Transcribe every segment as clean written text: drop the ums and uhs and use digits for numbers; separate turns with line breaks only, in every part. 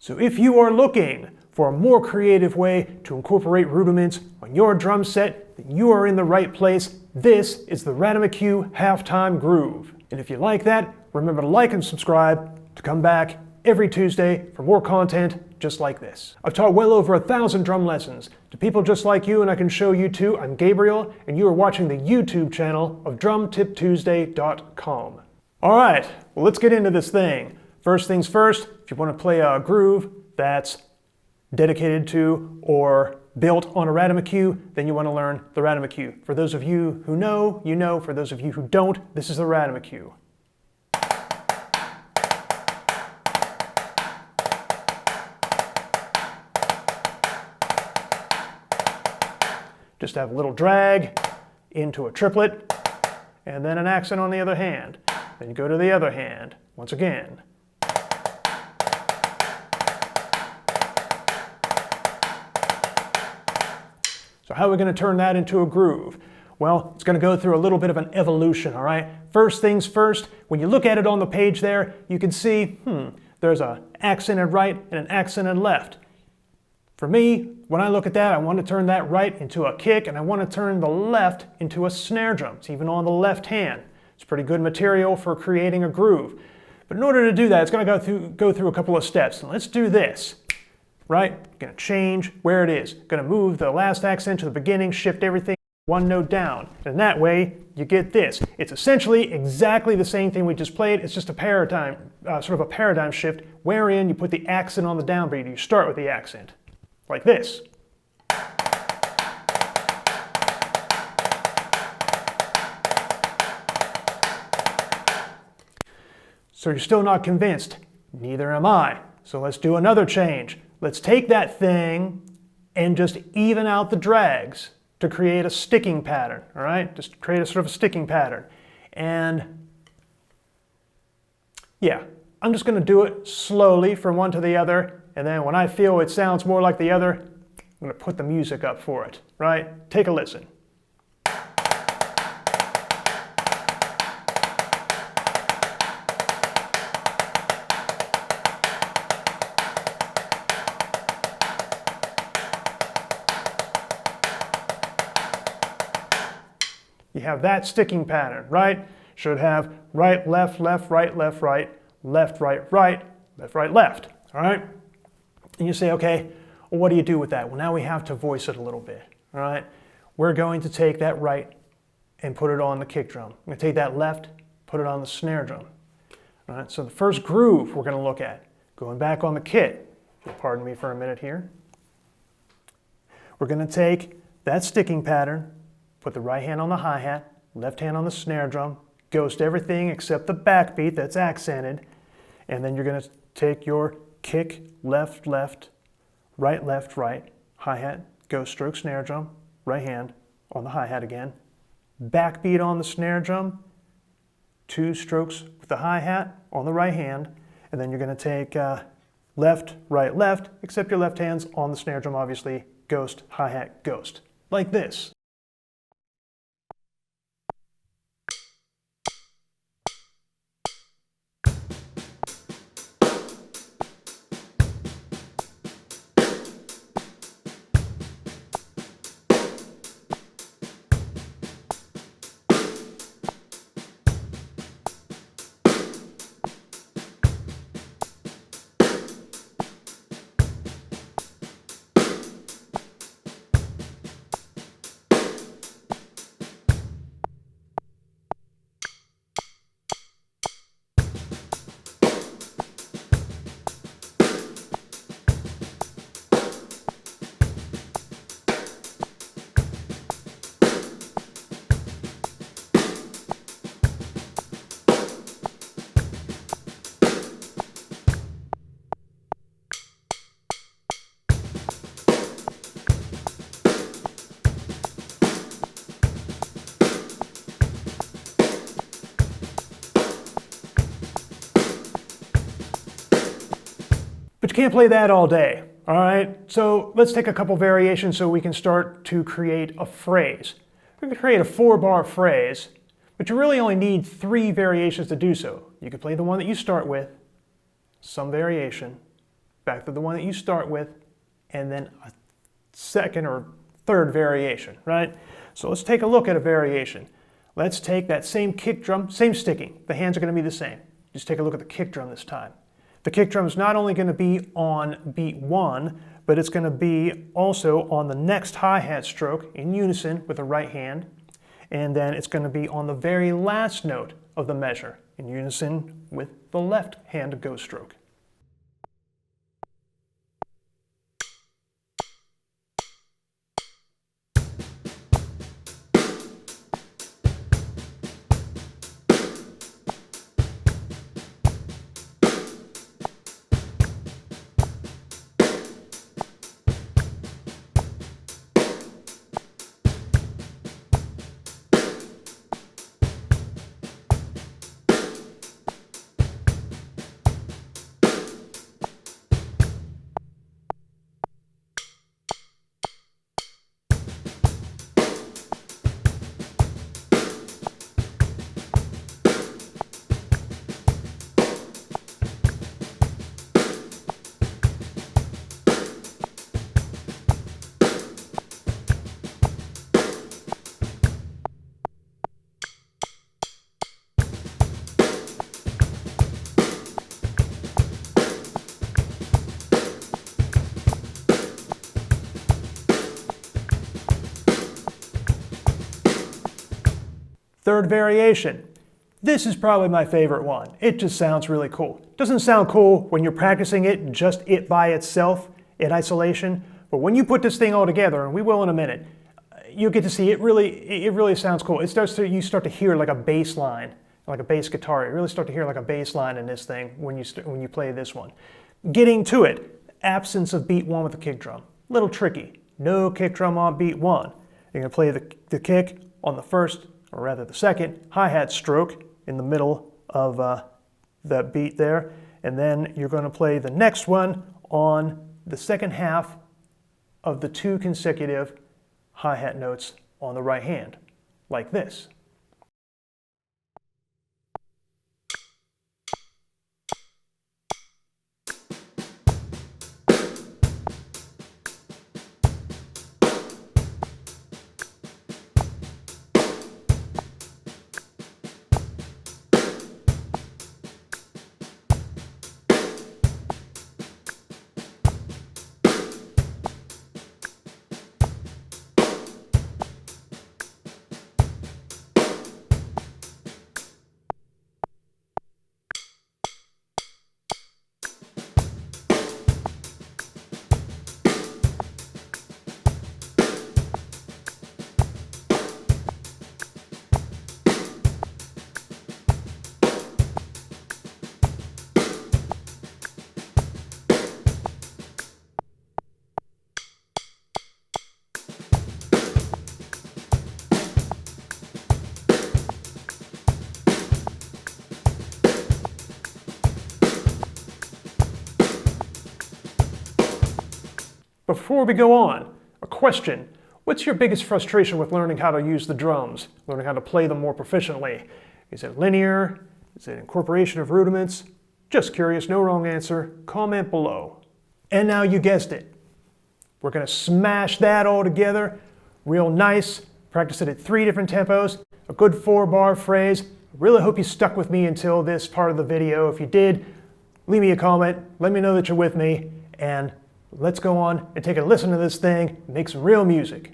So if you are looking for a more creative way to incorporate rudiments on your drum set, then you are in the right place. This is the Radimacue Halftime Groove. And if you like that, remember to like and subscribe to come back every Tuesday for more content just like this. I've taught well over 1,000 drum lessons to people just like you, and I can show you too. I'm Gabriel, and you are watching the YouTube channel of DrumTipTuesday.com. All right, well, let's get into this thing. First things first, if you want to play a groove that's dedicated to or built on a Radimacue, then you want to learn the Radimacue. For those of you who know, you know. For those of you who don't, this is the Radimacue. Just have a little drag into a triplet, and then an accent on the other hand. Then you go to the other hand, once again. So how are we going to turn that into a groove? Well, it's going to go through a little bit of an evolution, all right? First things first, when you look at it on the page there, you can see, there's an accented right and an accented left. For me, when I look at that, I want to turn that right into a kick, and I want to turn the left into a snare drum. It's even on the left hand. It's pretty good material for creating a groove. But in order to do that, it's going to go through a couple of steps. And let's do this, right? Going to change where it is. Going to move the last accent to the beginning, shift everything one note down. And that way, you get this. It's essentially exactly the same thing we just played. It's just a paradigm, sort of a paradigm shift, wherein you put the accent on the downbeat. You start with the accent. Like this. So you're still not convinced? Neither am I. So let's do another change. Let's take that thing and just even out the drags to create a sticking pattern, all right? Just create a sort of a sticking pattern. And yeah, I'm just going to do it slowly from one to the other. And then when I feel it sounds more like the other, I'm going to put the music up for it, right? Take a listen. You have that sticking pattern, right? Should have right, left, left, right, left, right, left, right, right, left, right, left, all right? And you say, okay, well, what do you do with that? Well, now we have to voice it a little bit, all right? We're going to take that right and put it on the kick drum. I'm going to take that left, put it on the snare drum, all right? So the first groove we're going to look at, going back on the kit, if you'll pardon me for a minute here, we're going to take that sticking pattern, put the right hand on the hi-hat, left hand on the snare drum, ghost everything except the backbeat that's accented, and then you're going to take your kick, left, left, right, hi-hat, ghost stroke snare drum, right hand on the hi-hat again, backbeat on the snare drum, 2 strokes with the hi-hat on the right hand, and then you're going to take left, left, except your left hand's on the snare drum, obviously, ghost, hi-hat, ghost, like this. But you can't play that all day, all right? So let's take a couple variations so we can start to create a phrase. We can create a 4-bar phrase, but you really only need 3 variations to do so. You could play the one that you start with, some variation, back to the one that you start with, and then a second or third variation, right? So let's take a look at a variation. Let's take that same kick drum, same sticking. The hands are going to be the same. Just take a look at the kick drum this time. The kick drum is not only going to be on beat 1, but it's going to be also on the next hi-hat stroke in unison with the right hand, and then it's going to be on the very last note of the measure in unison with the left hand go stroke. Third variation. This is probably my favorite one. It just sounds really cool. It doesn't sound cool when you're practicing it, just it by itself in isolation, but when you put this thing all together, and we will in a minute, you get to see it really sounds cool. You start to hear like a bass line, like a bass guitar. You really start to hear like a bass line in this thing when you play this one. Getting to it, absence of beat 1 with the kick drum. Little tricky. No kick drum on beat 1. You're going to play the kick on the first, or rather the second, hi-hat stroke in the middle of the beat there, and then you're going to play the next one on the second half of the 2 consecutive hi-hat notes on the right hand, like this. Before we go on, a question. What's your biggest frustration with learning how to use the drums, learning how to play them more proficiently? Is it linear? Is it incorporation of rudiments? Just curious, no wrong answer. Comment below. And now you guessed it. We're going to smash that all together real nice. Practice it at 3 different tempos, a good 4-bar phrase. I really hope you stuck with me until this part of the video. If you did, leave me a comment. Let me know that you're with me. And let's go on and take a listen to this thing, make some real music.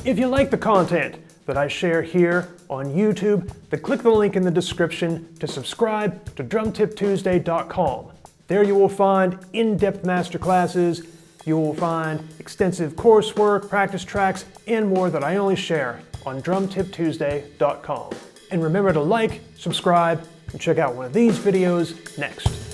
If you like the content that I share here on YouTube, then click the link in the description to subscribe to drumtiptuesday.com. There you will find in-depth masterclasses, you will find extensive coursework, practice tracks, and more that I only share on drumtiptuesday.com. And remember to like, subscribe, and check out one of these videos next.